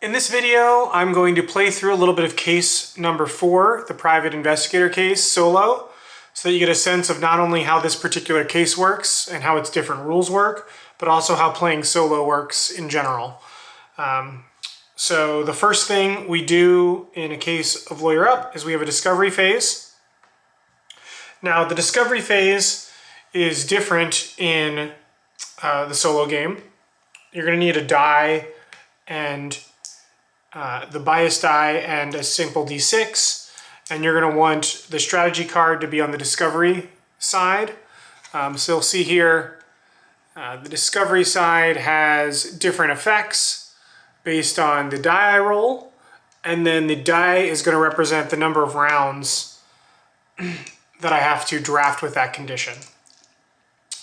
In this video, I'm going to play through a little bit of case number 4, the private investigator case, solo, so that you get a sense of not only how this particular case works and how its different rules work, but also how playing solo works in general. So the first thing we do in a case of Lawyer Up is we have a discovery phase. Now the discovery phase is different in the solo game. You're going to need a die and the bias die and a simple d6, and you're going to want the strategy card to be on the discovery side. So you'll see here the discovery side has different effects based on the die I roll, and then the die is going to represent the number of rounds that I have to draft with that condition.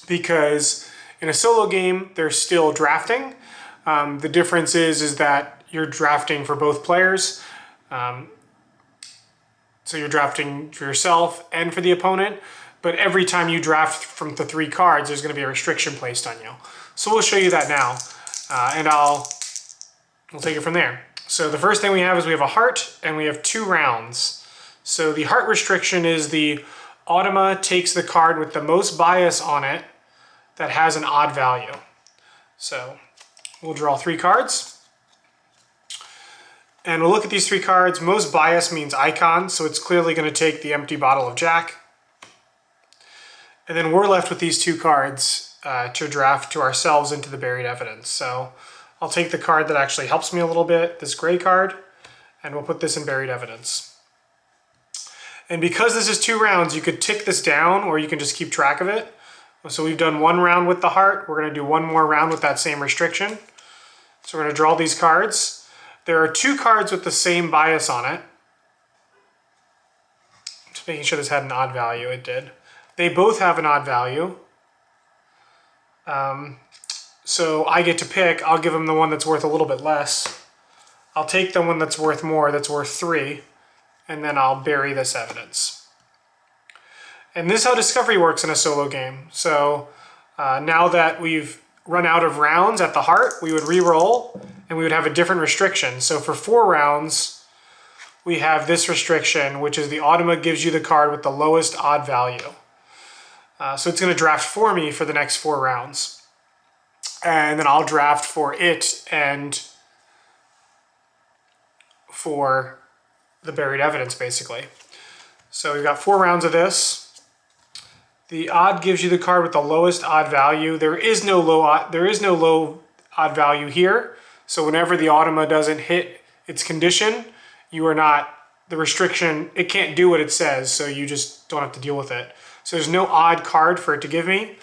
Because in a solo game, there's still drafting. The difference is that you're drafting for both players. So you're drafting for yourself and for the opponent, but every time you draft from the 3 cards, there's going to be a restriction placed on you. So we'll show you that now, and we'll take it from there. So the first thing we have is we have a heart, and we have 2 rounds. So the heart restriction is the Automa takes the card with the most bias on it that has an odd value. So we'll draw 3 cards. And we'll look at these 3 cards. Most bias means icon, so it's clearly going to take the empty bottle of Jack. And then we're left with these 2 cards to draft to ourselves into the buried evidence. So I'll take the card that actually helps me a little bit, this gray card, and we'll put this in buried evidence. And because this is 2 rounds, you could tick this down or you can just keep track of it. So we've done 1 round with the heart. We're going to do 1 more round with that same restriction. So we're going to draw these cards. There are 2 cards with the same bias on it. Just making sure this had an odd value. It did. They both have an odd value. So I get to pick. I'll give them the one that's worth a little bit less. I'll take the one that's worth more, that's worth 3, and then I'll bury this evidence. And this is how discovery works in a solo game. So now that we've run out of rounds at the heart, we would re-roll and we would have a different restriction. So for 4 rounds, we have this restriction, which is the Automa gives you the card with the lowest odd value. So it's going to draft for me for the next 4 rounds. And then I'll draft for it and for the buried evidence, basically. So we've got 4 rounds of this. The odd gives you the card with the lowest odd value. There is no low odd value here. So whenever the Automa doesn't hit its condition, you are not, the restriction, it can't do what it says, so you just don't have to deal with it. So there's no odd card for it to give me.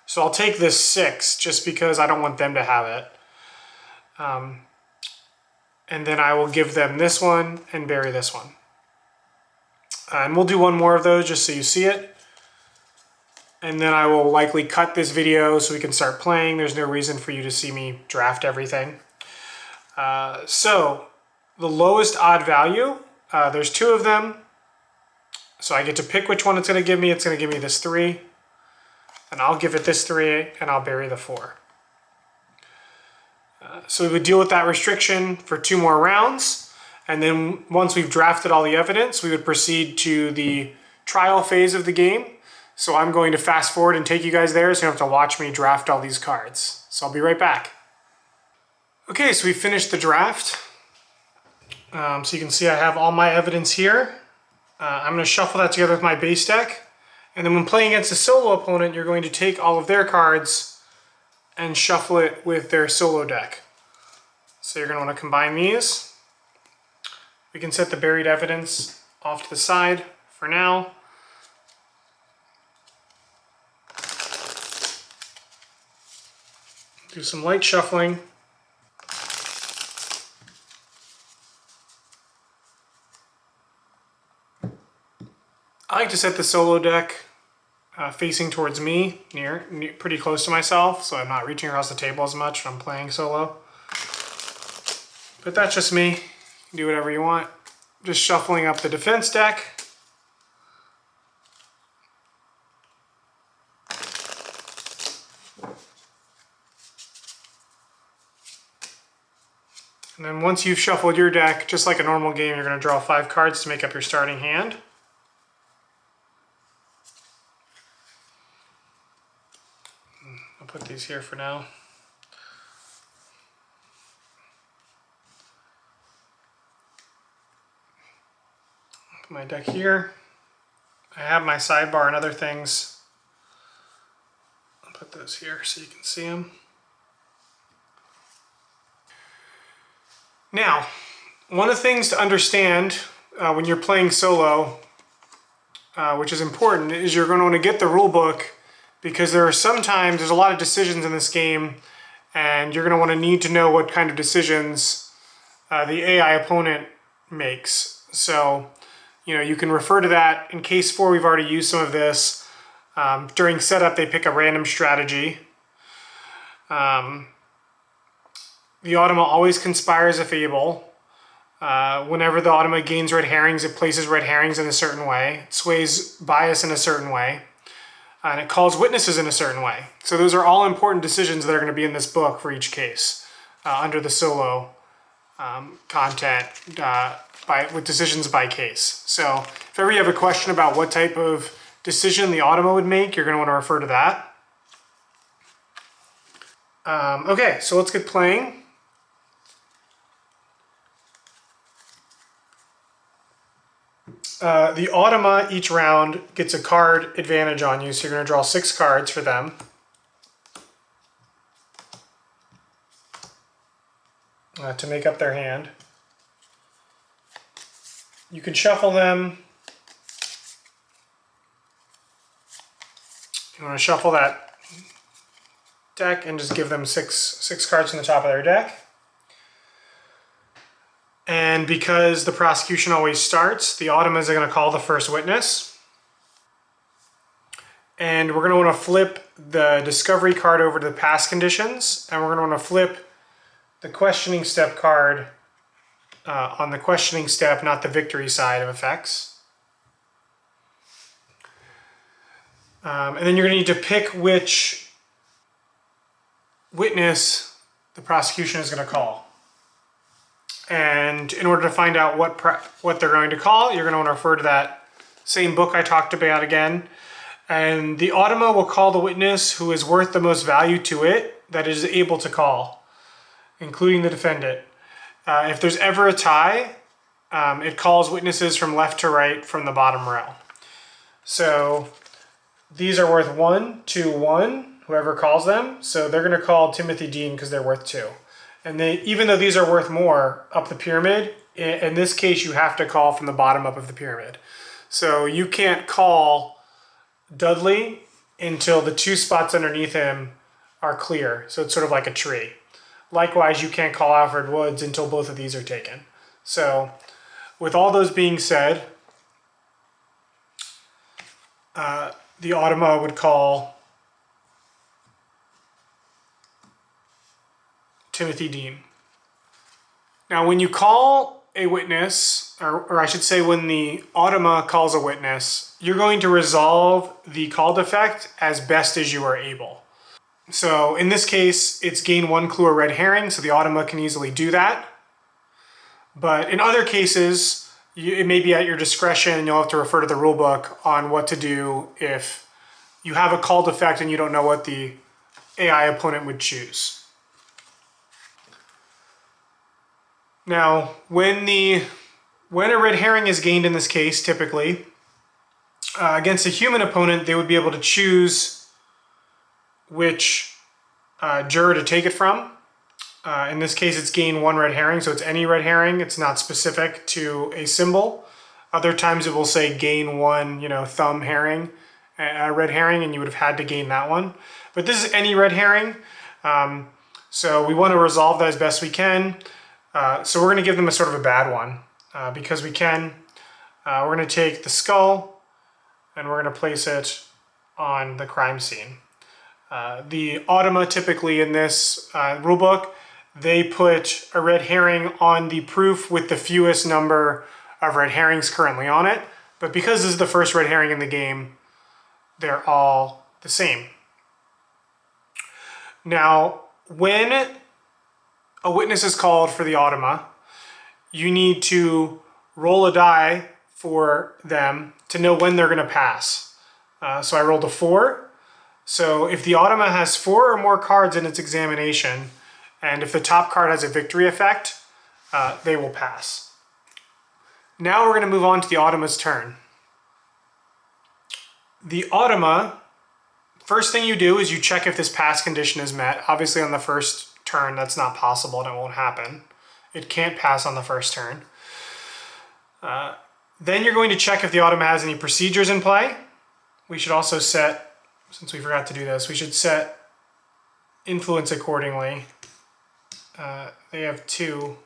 So I'll take this 6 just because I don't want them to have it. And then I will give them this one and bury this one. And we'll do 1 more of those just so you see it. And then I will likely cut this video so we can start playing. There's no reason for you to see me draft everything. So the lowest odd value, there's 2 of them. So I get to pick which one it's going to give me. It's going to give me this 3. And I'll give it this 3 and I'll bury the 4. So we would deal with that restriction for 2 more rounds. And then once we've drafted all the evidence, we would proceed to the trial phase of the game. So I'm going to fast forward and take you guys there so you don't have to watch me draft all these cards. So I'll be right back. Okay, so we finished the draft. So you can see I have all my evidence here. I'm going to shuffle that together with my base deck. And then when playing against a solo opponent, you're going to take all of their cards and shuffle it with their solo deck. So you're going to want to combine these. We can set the buried evidence off to the side for now. Do some light shuffling. I like to set the solo deck facing towards me, pretty close to myself, so I'm not reaching across the table as much when I'm playing solo. But that's just me. You can do whatever you want. Just shuffling up the defense deck. And then once you've shuffled your deck, just like a normal game, you're going to draw 5 cards to make up your starting hand. I'll put these here for now. Put my deck here. I have my sidebar and other things. I'll put those here so you can see them. Now, one of the things to understand when you're playing solo, which is important, is you're going to want to get the rule book, because there's a lot of decisions in this game, and you're going to want to need to know what kind of decisions the AI opponent makes. So, you can refer to that. In case 4, we've already used some of this. During setup, they pick a random strategy. The Automa always conspires if able. Whenever the Automa gains red herrings, it places red herrings in a certain way. It sways bias in a certain way. And it calls witnesses in a certain way. So those are all important decisions that are going to be in this book for each case under the solo content with decisions by case. So if ever you have a question about what type of decision the Automa would make, you're going to want to refer to that. Okay, so let's get playing. The Automa each round gets a card advantage on you, so you're going to draw 6 cards for them. To make up their hand. You can shuffle them. You want to shuffle that deck and just give them six cards from the top of their deck. And because the prosecution always starts, the Automas are going to call the first witness. And we're going to want to flip the discovery card over to the past conditions. And we're going to want to flip the questioning step card on the questioning step, not the victory side of effects. And then you're going to need to pick which witness the prosecution is going to call. And in order to find out what they're going to call, you're going to want to refer to that same book I talked about again. And the Automa will call the witness who is worth the most value to it that it is able to call, including the defendant. If there's ever a tie, it calls witnesses from left to right from the bottom row. So these are worth 1, 2, 1, whoever calls them. So they're going to call Timothy Dean because they're worth 2. And even though these are worth more up the pyramid, in this case you have to call from the bottom up of the pyramid. So you can't call Dudley until the 2 spots underneath him are clear. So it's sort of like a tree. Likewise, you can't call Alfred Woods until both of these are taken. So with all those being said, the Automa would call Timothy Dean. Now, when you call a witness, or I should say when the Automa calls a witness, you're going to resolve the call defect as best as you are able. So in this case, it's gain 1 clue or red herring, so the Automa can easily do that. But in other cases, it may be at your discretion, and you'll have to refer to the rule book on what to do if you have a call defect and you don't know what the AI opponent would choose. Now, when a red herring is gained in this case, typically, against a human opponent, they would be able to choose which juror to take it from. In this case, it's gain 1 red herring, so it's any red herring. It's not specific to a symbol. Other times it will say gain 1, thumb herring, red herring, and you would have had to gain that one. But this is any red herring, so we want to resolve that as best we can. So we're going to give them a sort of a bad one because we can. We're going to take the skull and we're going to place it on the crime scene. The Automa typically in this rulebook, they put a red herring on the proof with the fewest number of red herrings currently on it. But because this is the first red herring in the game, they're all the same. Now, when a witness is called for the Automa, you need to roll a die for them to know when they're going to pass. So I rolled a 4. So if the Automa has 4 or more cards in its examination, and if the top card has a victory effect, they will pass. Now we're going to move on to the Automa's turn. The Automa, first thing you do is you check if this pass condition is met. Obviously on the first turn that's not possible and it won't happen. It can't pass on the first turn. Then you're going to check if the Automa has any procedures in play. We should also set, since we forgot to do this, we should set influence accordingly. They have 2.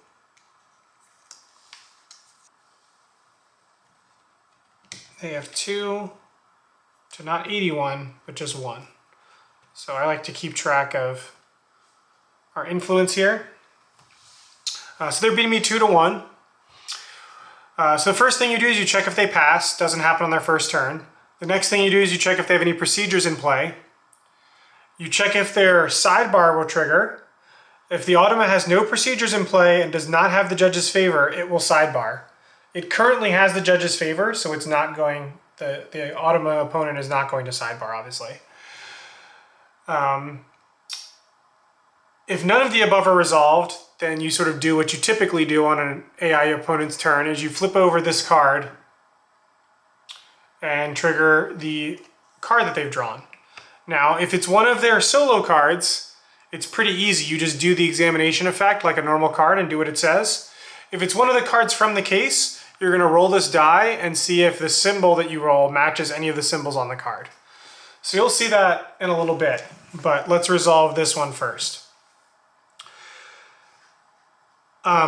They have 2 to not 81, but just 1. So I like to keep track of our influence here. So they're beating me 2 to 1. So the first thing you do is you check if they pass. Doesn't happen on their first turn. The next thing you do is you check if they have any procedures in play. You check if their sidebar will trigger. If the Automa has no procedures in play and does not have the judge's favor, it will sidebar. It currently has the judge's favor, so it's not going, the Automa opponent is not going to sidebar, obviously. If none of the above are resolved, then you sort of do what you typically do on an AI opponent's turn, is you flip over this card and trigger the card that they've drawn. Now, if it's one of their solo cards, it's pretty easy. You just do the examination effect like a normal card and do what it says. If it's one of the cards from the case, you're going to roll this die and see if the symbol that you roll matches any of the symbols on the card. So you'll see that in a little bit, but let's resolve this one first.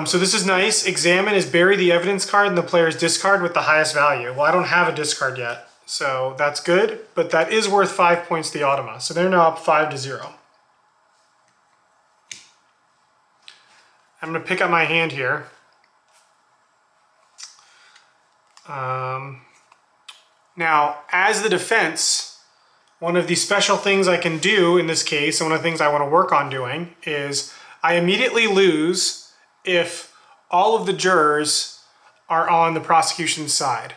So this is nice. Examine is bury the evidence card in the player's discard with the highest value. Well, I don't have a discard yet, so that's good, but that is worth 5 points to the Automa. So they're now up 5 to 0. I'm going to pick up my hand here. Now, as the defense, one of the special things I can do in this case, and one of the things I want to work on doing, is I immediately lose if all of the jurors are on the prosecution's side.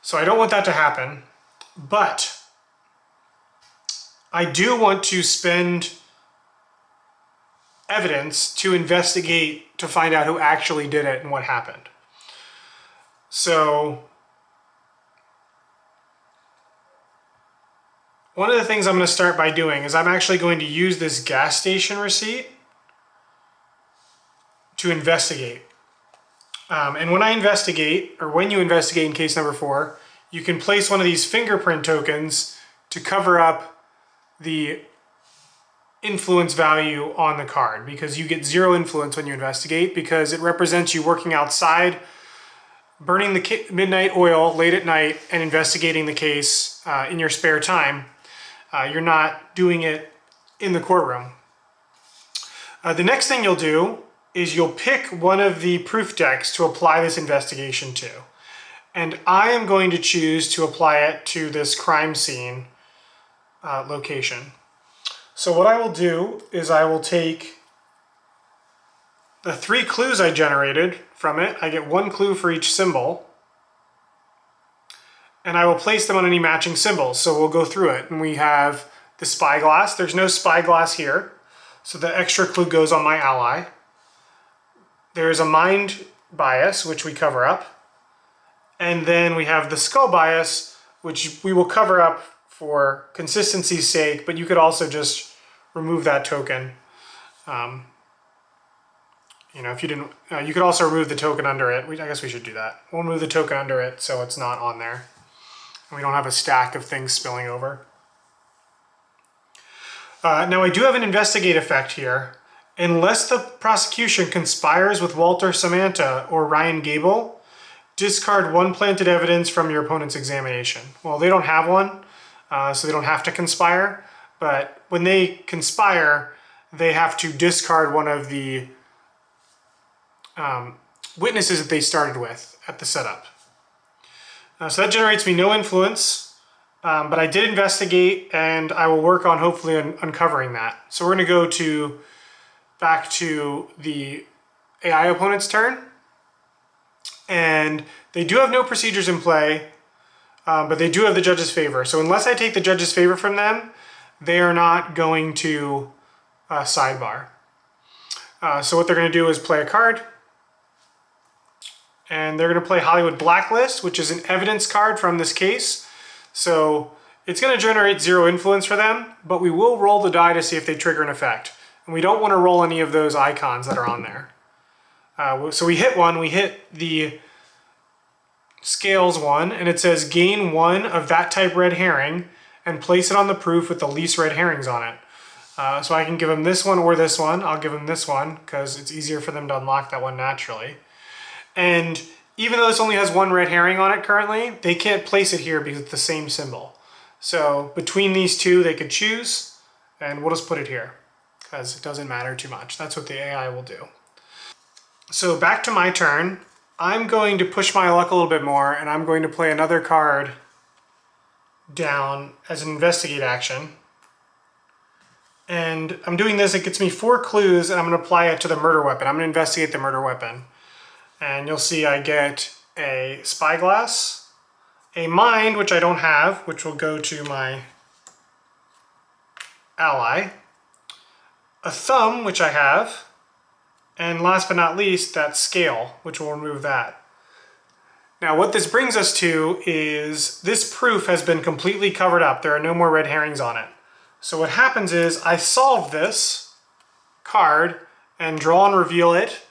So I don't want that to happen, but I do want to spend evidence to investigate to find out who actually did it and what happened. So one of the things I'm going to start by doing is I'm actually going to use this gas station receipt to investigate. And when I investigate, or when you investigate in case number 4, you can place one of these fingerprint tokens to cover up the influence value on the card, because you get 0 influence when you investigate, because it represents you working outside, burning the midnight oil late at night and investigating the case in your spare time. You're not doing it in the courtroom. The next thing you'll do is you'll pick one of the proof decks to apply this investigation to. And I am going to choose to apply it to this crime scene location. So what I will do is I will take the 3 clues I generated from it. I get 1 clue for each symbol. And I will place them on any matching symbols. So we'll go through it. And we have the spyglass. There's no spyglass here, so the extra clue goes on my ally. There's a mind bias, which we cover up. And then we have the skull bias, which we will cover up for consistency's sake, but you could also just remove that token. If you didn't, you could also remove the token under it. I guess we should do that. We'll move the token under it so it's not on there. And we don't have a stack of things spilling over. Now I do have an investigate effect here. Unless the prosecution conspires with Walter Samantha or Ryan Gable, discard 1 planted evidence from your opponent's examination. Well, they don't have one, so they don't have to conspire. But when they conspire, they have to discard one of the witnesses that they started with at the setup. So that generates me no influence, but I did investigate, and I will work on hopefully uncovering that. So we're going to go to back to the AI opponent's turn. And they do have no procedures in play, but they do have the judge's favor. So unless I take the judge's favor from them, they are not going to sidebar. So what they're going to do is play a card. And they're going to play Hollywood Blacklist, which is an evidence card from this case. So it's going to generate 0 influence for them, but we will roll the die to see if they trigger an effect. And we don't want to roll any of those icons that are on there. So we hit one, we hit the scales one, and it says gain 1 of that type red herring and place it on the proof with the least red herrings on it. So I can give them this one or this one. I'll give them this one because it's easier for them to unlock that one naturally. And even though this only has 1 red herring on it currently, they can't place it here because it's the same symbol. So between these two, they could choose, and we'll just put it here because it doesn't matter too much. That's what the AI will do. So back to my turn. I'm going to push my luck a little bit more, and I'm going to play another card down as an investigate action. And I'm doing this, it gets me 4 clues, and I'm going to apply it to the murder weapon. I'm going to investigate the murder weapon. And you'll see I get a spyglass, a mind, which I don't have, which will go to my ally, a thumb, which I have, and last but not least, that scale, which will remove that. Now what this brings us to is this proof has been completely covered up. There are no more red herrings on it. So what happens is I solve this card and draw and reveal it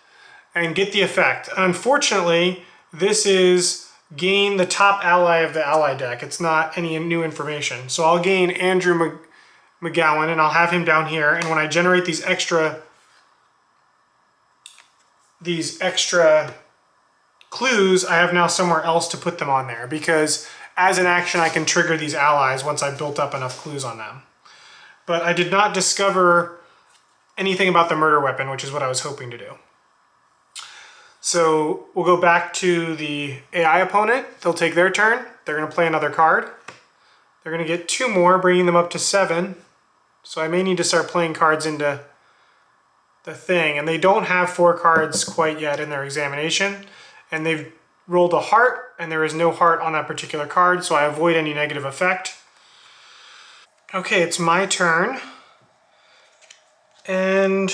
and get the effect. Unfortunately, this is gain the top ally of the ally deck. It's not any new information. So I'll gain Andrew McGowan and I'll have him down here. And when I generate these extra clues, I have now somewhere else to put them on there because as an action, I can trigger these allies once I've built up enough clues on them. But I did not discover anything about the murder weapon, which is what I was hoping to do. So we'll go back to the AI opponent. They'll take their turn. They're going to play another card. They're going to get 2 more, bringing them up to 7. So I may need to start playing cards into the thing. And they don't have 4 cards quite yet in their examination. And they've rolled a heart, and there is no heart on that particular card, so I avoid any negative effect. Okay, it's my turn. And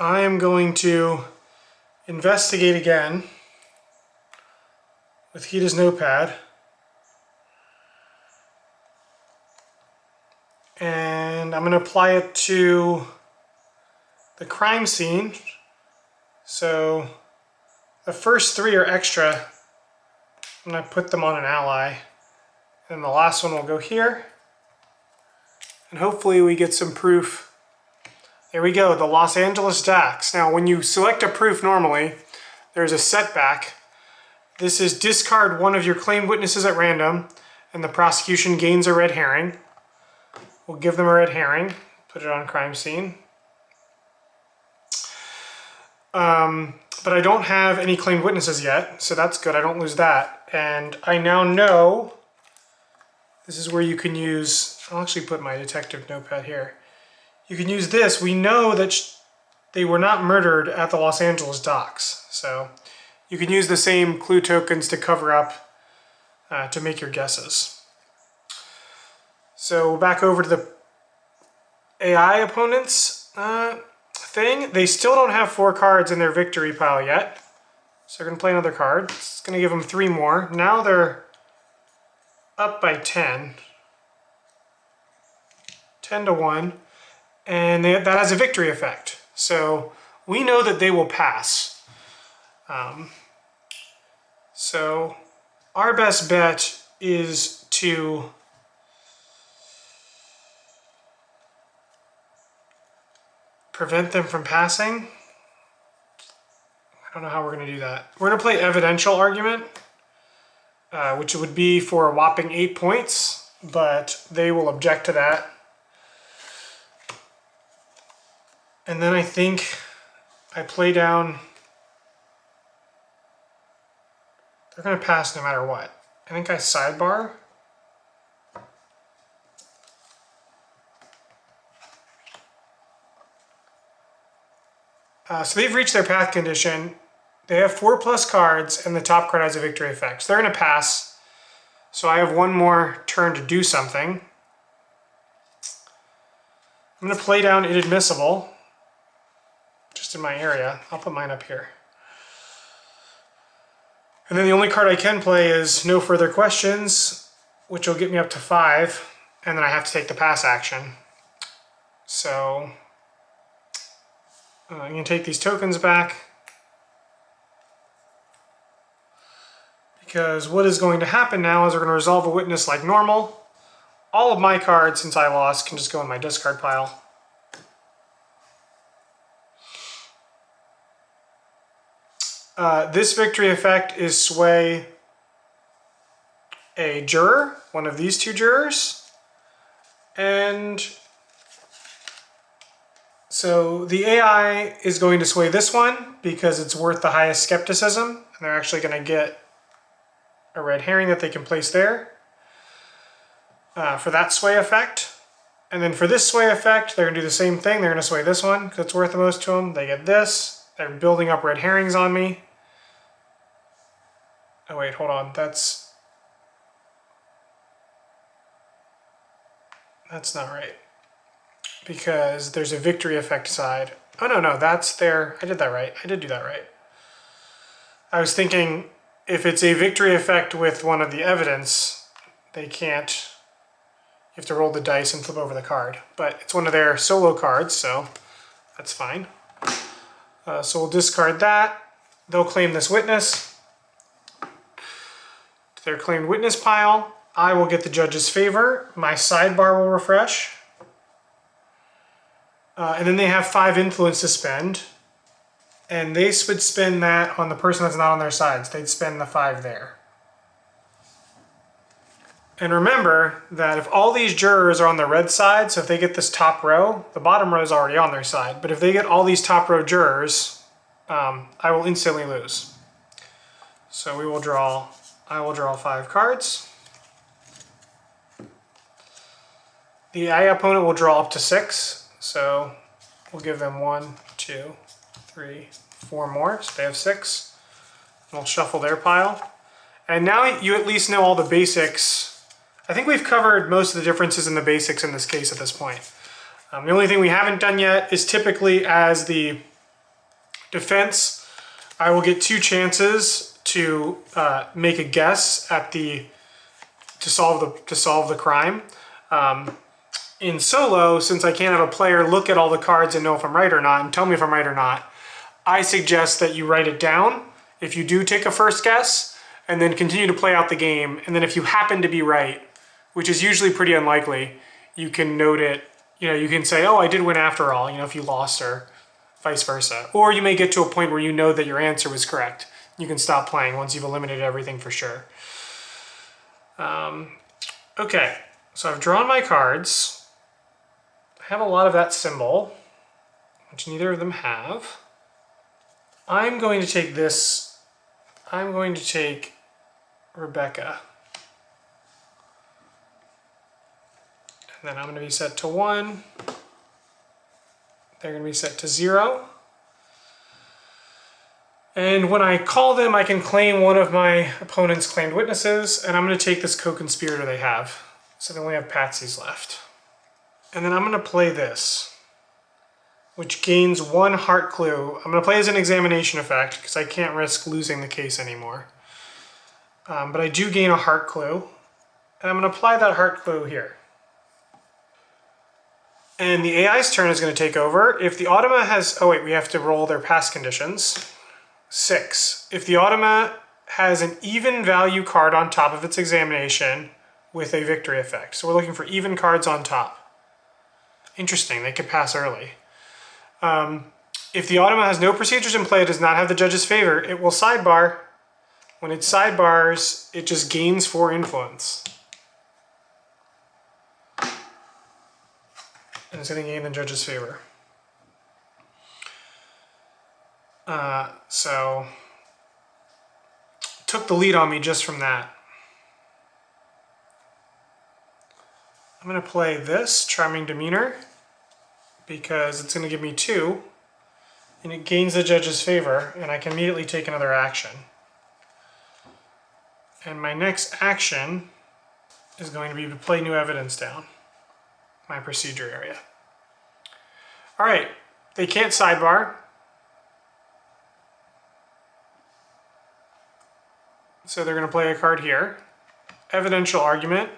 I am going to investigate again with Hita's notepad. And I'm going to apply it to the crime scene. So the first 3 are extra. I'm going to put them on an ally. And the last one will go here. And hopefully we get some proof. There we go, the Los Angeles Docks. Now when you select a proof normally, there's a setback. This is discard 1 of your claimed witnesses at random, and the prosecution gains a red herring. We'll give them a red herring, put it on crime scene. But I don't have any claimed witnesses yet, so that's good, I don't lose that. And I now know, this is where you can use, I'll actually put my detective notepad here. You can use this. We know that they were not murdered at the Los Angeles docks. So you can use the same clue tokens to cover up, to make your guesses. So back over to the AI opponents thing. They still don't have 4 cards in their victory pile yet. So they're going to play another card. It's going to give them 3 more. Now they're up by 10. 10 to 1. And that has a victory effect. So we know that they will pass. So our best bet is to prevent them from passing. I don't know how we're going to do that. We're going to play evidential argument, which would be for a whopping 8 points, but they will object to that. And then I think I play down, they're going to pass no matter what. I think I sidebar. So they've reached their path condition. They have 4+ cards, and the top card has a victory effect. So they're going to pass. So I have one more turn to do something. I'm going to play down Inadmissible, just in my area. I'll put mine up here. And then the only card I can play is No Further Questions, which will get me up to 5, and then I have to take the pass action. So I'm going to take these tokens back, because what is going to happen now is we're going to resolve a witness like normal. All of my cards, since I lost, can just go in my discard pile. This victory effect is sway a juror, one of these two jurors. And so the AI is going to sway this one because it's worth the highest skepticism, and they're actually going to get a red herring that they can place there for that sway effect. And then for this sway effect, they're going to do the same thing. They're going to sway this one because it's worth the most to them. They get this. They're building up red herrings on me. Oh wait, hold on. That's not right. Because there's a victory effect side. Oh no, that's there. I did that right. I did do that right. I was thinking if it's a victory effect with one of the evidence, they can't. You have to roll the dice and flip over the card. But it's one of their solo cards, so that's fine. So we'll discard that. They'll claim this witness to their claimed witness pile. I will get the judge's favor. My sidebar will refresh. And then they have 5 influence to spend. And they would spend that on the person that's not on their sides. They'd spend the 5 there. And remember that if all these jurors are on the red side, so if they get this top row, the bottom row is already on their side. But if they get all these top row jurors, I will instantly lose. So I will draw 5 cards. The AI opponent will draw up to 6. So we'll give them 1, 2, 3, 4 more. So they have 6. And we'll shuffle their pile. And now you at least know all the basics. I think we've covered most of the differences in the basics in this case at this point. The only thing we haven't done yet is typically as the defense, I will get 2 chances to make a guess at to solve the crime. In solo, since I can't have a player look at all the cards and know if I'm right or not and tell me if I'm right or not, I suggest that you write it down if you do take a first guess and then continue to play out the game. And then if you happen to be right, which is usually pretty unlikely, you can note it. You can say, oh, I did win after all, if you lost, or vice versa. Or you may get to a point where you know that your answer was correct. You can stop playing once you've eliminated everything for sure. Okay, so I've drawn my cards. I have a lot of that symbol, which neither of them have. I'm going to take this. I'm going to take Rebecca. And then I'm going to be set to 1. They're going to be set to 0. And when I call them, I can claim one of my opponent's claimed witnesses, and I'm going to take this co-conspirator they have. So they only have patsies left. And then I'm going to play this, which gains 1 heart clue. I'm going to play as an examination effect, because I can't risk losing the case anymore. But I do gain a heart clue, and I'm going to apply that heart clue here. And the AI's turn is going to take over. If the Automa has... Oh wait, we have to roll their pass conditions. 6. If the Automa has an even value card on top of its examination with a victory effect. So we're looking for even cards on top. Interesting, they could pass early. If the Automa has no procedures in play, it does not have the judge's favor, it will sidebar. When it sidebars, it just gains 4 influence. And it's going to gain the judge's favor. So took the lead on me just from that. I'm going to play this, Charming Demeanor, because it's going to give me 2. and it gains the judge's favor, and I can immediately take another action. And my next action is going to be to play new evidence down, my procedure area. All right, they can't sidebar. So they're going to play a card here. Evidential argument.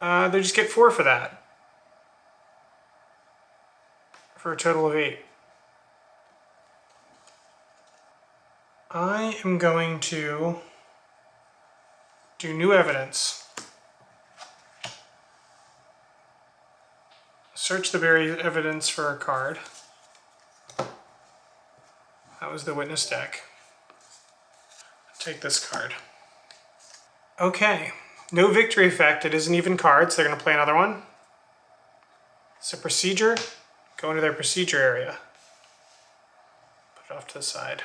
They just get 4 for that, for a total of 8. I am going to do new evidence. Search the buried evidence for a card. That was the witness deck. Take this card. Okay, no victory effect. It is an even card, so they're going to play another one. It's a procedure. Go into their procedure area. Put it off to the side.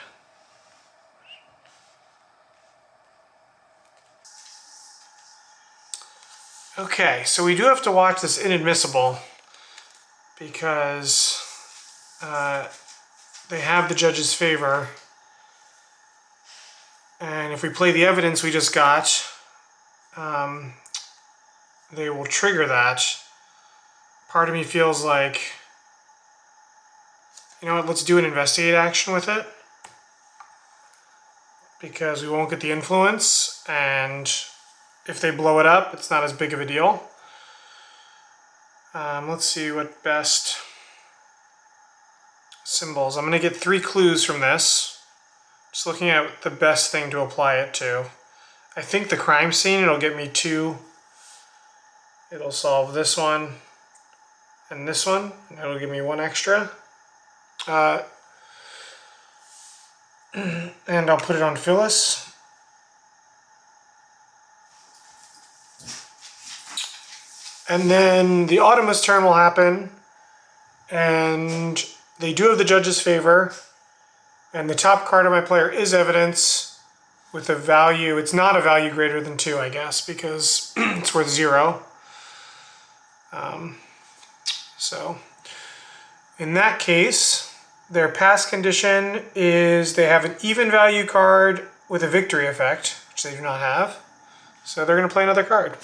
Okay, so we do have to watch this inadmissible because they have the judge's favor. And if we play the evidence we just got, they will trigger that. Part of me feels like, you know what, let's do an investigate action with it, because we won't get the influence, and if they blow it up, it's not as big of a deal. Let's see what best symbols. I'm going to get 3 clues from this. Just looking at the best thing to apply it to. I think the crime scene, it'll get me 2. It'll solve this one and this one, and it'll give me 1 extra. And I'll put it on Phyllis. And then the Automa's turn will happen, and they do have the judge's favor, and the top card of my player is evidence with a value. It's not a value greater than 2, I guess, because it's worth 0. So in that case, their pass condition is they have an even value card with a victory effect, which they do not have. So they're going to play another card.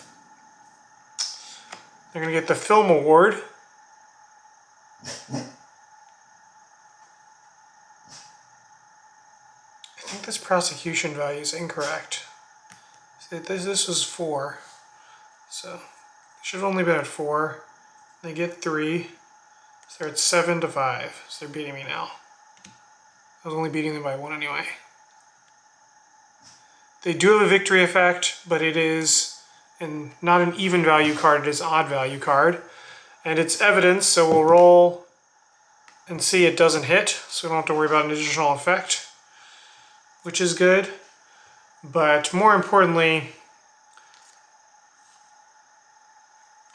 They're going to get the film award. I think this prosecution value is incorrect. This was 4. So it should have only been at 4. They get 3. So they're at 7-5. So they're beating me now. I was only beating them by 1 anyway. They do have a victory effect, but it is not an even value card, it is an odd value card. And it's evidence, so we'll roll and see it doesn't hit, so we don't have to worry about an additional effect, which is good. But more importantly,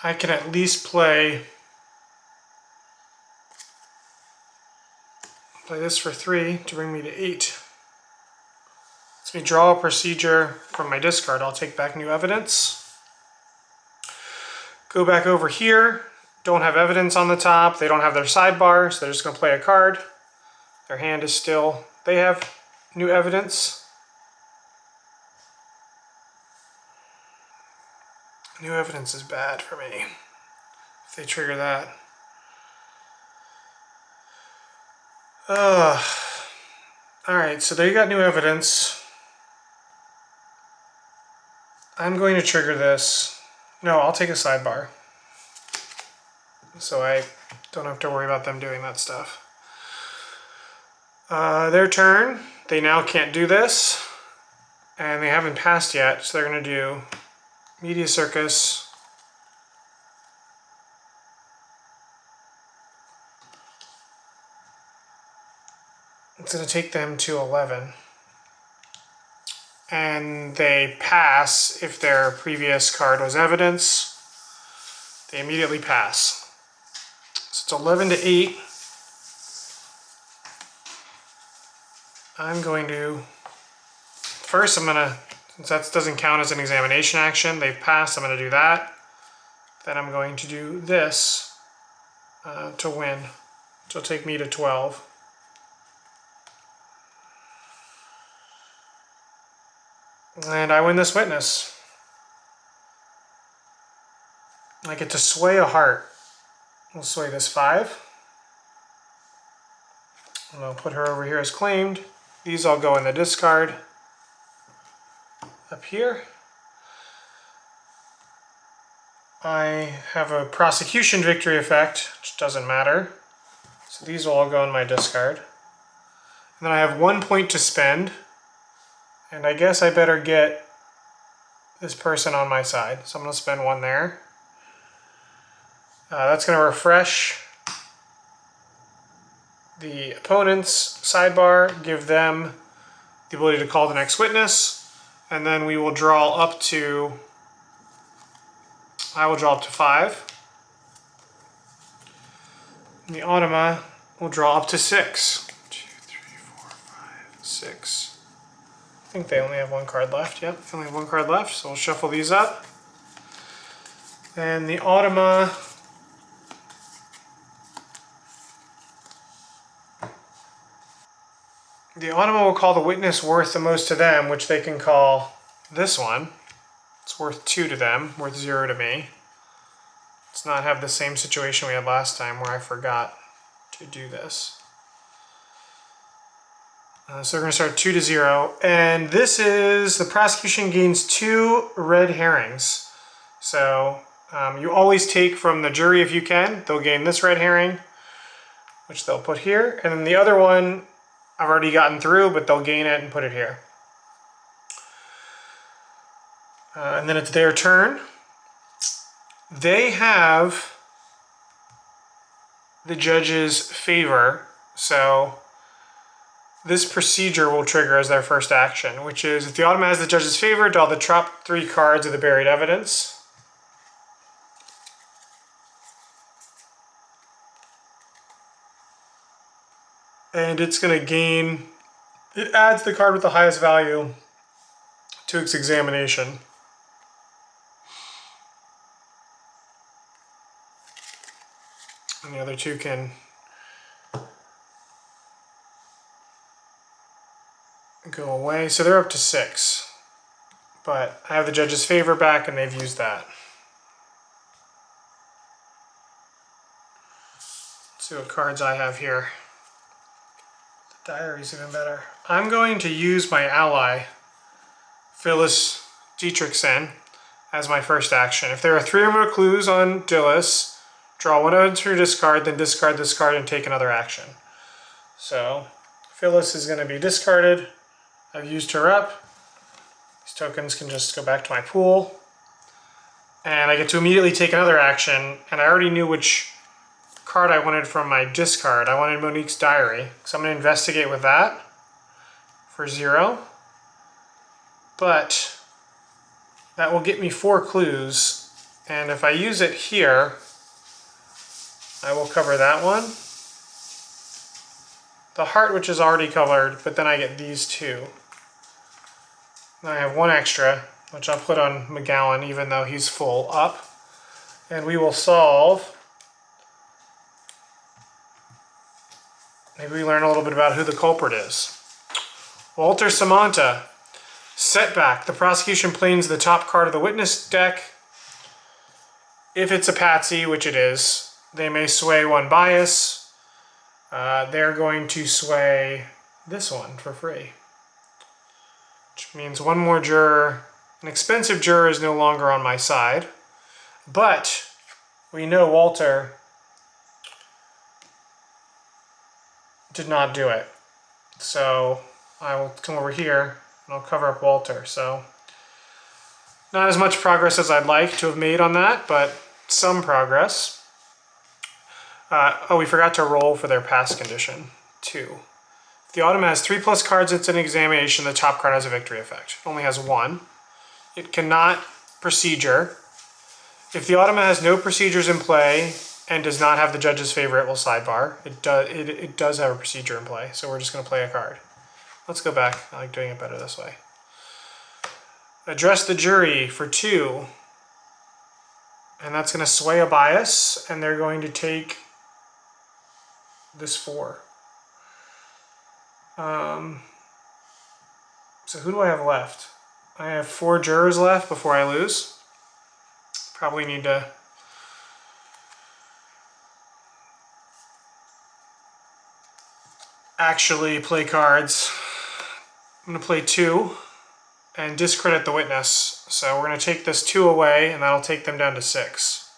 I can at least play this for 3 to bring me to 8. Let me draw a procedure from my discard. I'll take back new evidence. Go back over here. Don't have evidence on the top. They don't have their sidebar, so they're just going to play a card. Their hand is still... They have new evidence. New evidence is bad for me if they trigger that. Alright, so they got new evidence. I'm going to trigger this. No, I'll take a sidebar, so I don't have to worry about them doing that stuff. Their turn. They now can't do this, and they haven't passed yet, so they're going to do Media Circus. It's going to take them to 11. And they pass if their previous card was evidence. They immediately pass. So it's 11-8. I'm going to... First, I'm going to... Since that doesn't count as an examination action, they've passed, I'm going to do that. Then I'm going to do this to win. which will take me to 12. And I win this witness. I get to sway a heart. We'll sway this 5. And I'll put her over here as claimed. These all go in the discard. Up here. I have a prosecution victory effect, which doesn't matter. So these will all go in my discard. And then I have 1 point to spend. And I guess I better get this person on my side. So I'm going to spend 1 there. That's going to refresh the opponent's sidebar, give them the ability to call the next witness, and then we will draw up to, I will draw up to 5. And the Automa will draw up to 6. 2, 3, 4, 5, 6. I think they only have 1 card left. Yep, they only have 1 card left, so we'll shuffle these up. And the Automa will call the witness worth the most to them, which they can call this one. It's worth 2 to them, worth 0 to me. Let's not have the same situation we had last time where I forgot to do this. So we're going to start 2 to 0. And this is, the prosecution gains 2 red herrings. So you always take from the jury if you can. They'll gain this red herring, which they'll put here. And then the other one, I've already gotten through, but they'll gain it and put it here. And then it's their turn. They have the judge's favor, so this procedure will trigger as their first action, which is if the Automa has the judge's favor, draw the top 3 cards of the buried evidence. And it's going to gain, it adds the card with the highest value to its examination. And the other 2 can go away. So they're up to 6. But I have the judge's favor back and they've used that. Let's see what cards I have here. Diary's even better. I'm going to use my ally, Phyllis Dietrichson, as my first action. If there are 3 or more clues on Dillis, draw 1 evidence from your discard, then discard this card and take another action. So Phyllis is going to be discarded. I've used her up. These tokens can just go back to my pool. And I get to immediately take another action, and I already knew which card I wanted from my discard. I wanted Monique's diary, so I'm going to investigate with that for 0. But that will get me 4 clues, and if I use it here, I will cover that one. The heart, which is already covered, but then I get these 2. Then I have 1 extra, which I'll put on McGowan, even though he's full up. And we will solve. Maybe we learn a little bit about who the culprit is. Walter Samanta. Setback. The prosecution planes the top card of the witness deck. If it's a patsy, which it is, they may sway 1 bias. They're going to sway this one for free. Which means 1 more juror. An expensive juror is no longer on my side. But we know Walter did not do it. So I will come over here and I'll cover up Walter. So not as much progress as I'd like to have made on that, but some progress. Oh, we forgot to roll for their pass condition, 2. If the Automa has 3+ cards, it's an examination, the top card has a victory effect. It only has 1. It cannot procedure. If the Automa has no procedures in play and does not have the judge's favor, it will sidebar. It does have a procedure in play, so we're just going to play a card. Let's go back. I like doing it better this way. Address the jury for 2. And that's going to sway a bias, and they're going to take this 4. So who do I have left? I have 4 jurors left before I lose. Probably need to actually play cards. I'm going to play 2 and discredit the witness. So we're going to take this 2 away, and that'll take them down to 6.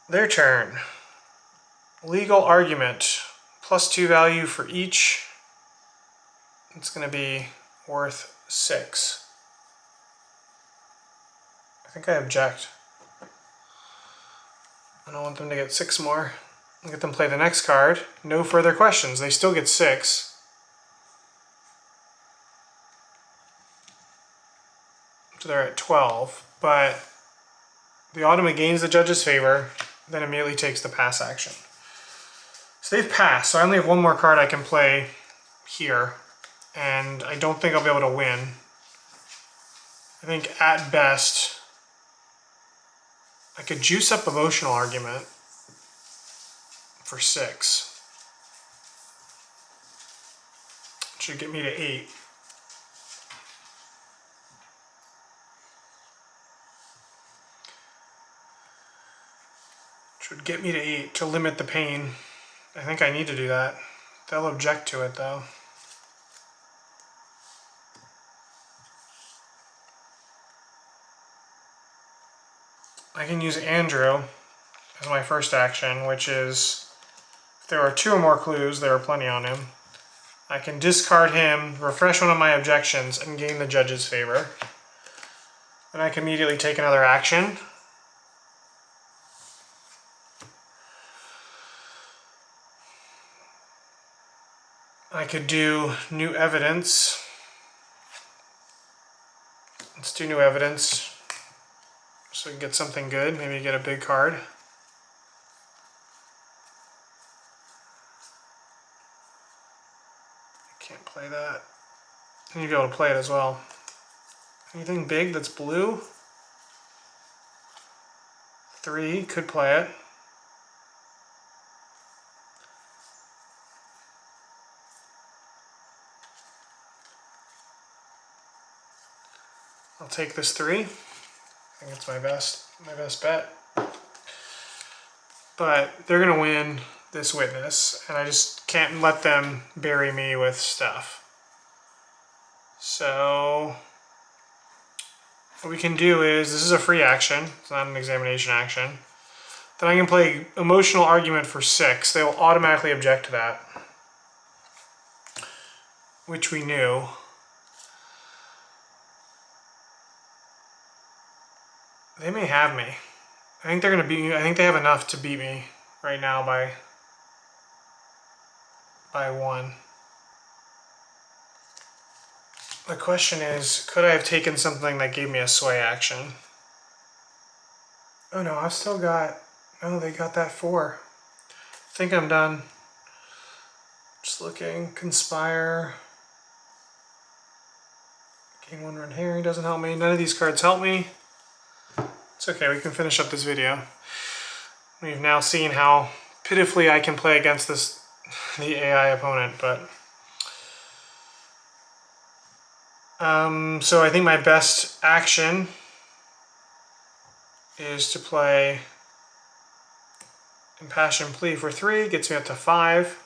Their turn. Legal argument. +2 value for each. It's going to be worth 6. I think I object. I don't want them to get 6 more. I'll get them play the next card. No further questions. They still get 6. So they're at 12. But the Automa gains the judge's favor, then immediately takes the pass action. So they've passed. So I only have 1 more card I can play here. And I don't think I'll be able to win. I think at best, I could juice up emotional argument for 6. Which should get me to 8. Which would get me to 8 to limit the pain. I think I need to do that. They'll object to it though. I can use Andrew as my first action, which is, if there are 2 or more clues, there are plenty on him. I can discard him, refresh one of my objections, and gain the judge's favor. Then I can immediately take another action. I could do new evidence. Let's do new evidence. So we can get something good, maybe get a big card. I can't play that. I need to be able to play it as well. Anything big that's blue? 3, could play it. I'll take this 3. I think it's my best bet. But they're gonna win this witness, and I just can't let them bury me with stuff. So what we can do is, this is a free action, it's not an examination action. Then I can play emotional argument for 6. They will automatically object to that, which we knew. They may have me. I think they're gonna beat me. I think they have enough to beat me right now by 1. The question is, could I have taken something that gave me a sway action? Oh no, I've still got, oh, they got that 4. I think I'm done. Just looking, conspire. Gain 1 red herring doesn't help me. None of these cards help me. It's okay, we can finish up this video. We've now seen how pitifully I can play against the AI opponent, but so I think my best action is to play Impassioned Plea for 3, gets me up to 5.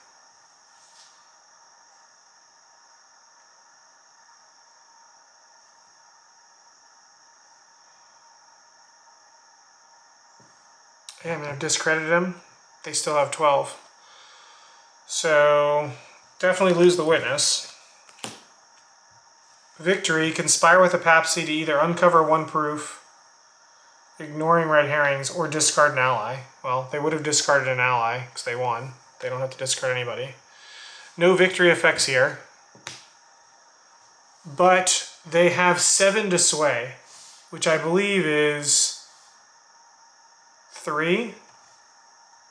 Yeah, I mean, I've discredited them. They still have 12. So, definitely lose the witness. Victory, conspire with a Papsy to either uncover 1 proof, ignoring red herrings, or discard an ally. Well, they would have discarded an ally, because they won. They don't have to discard anybody. No victory effects here. But they have 7 to sway, which I believe is 3,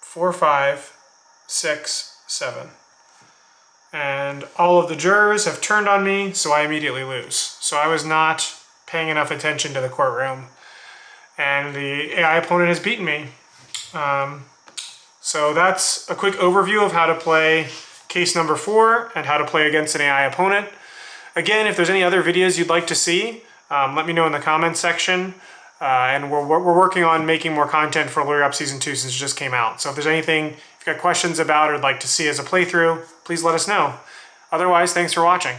4, 5, 6, 7. And all of the jurors have turned on me, so I immediately lose. So I was not paying enough attention to the courtroom. And the AI opponent has beaten me. So that's a quick overview of how to play case number 4 and how to play against an AI opponent. Again, if there's any other videos you'd like to see, let me know in the comments section. And we're working on making more content for Lawyer Up Season 2 since it just came out. So if there's anything you've got questions about or would like to see as a playthrough, please let us know. Otherwise, thanks for watching.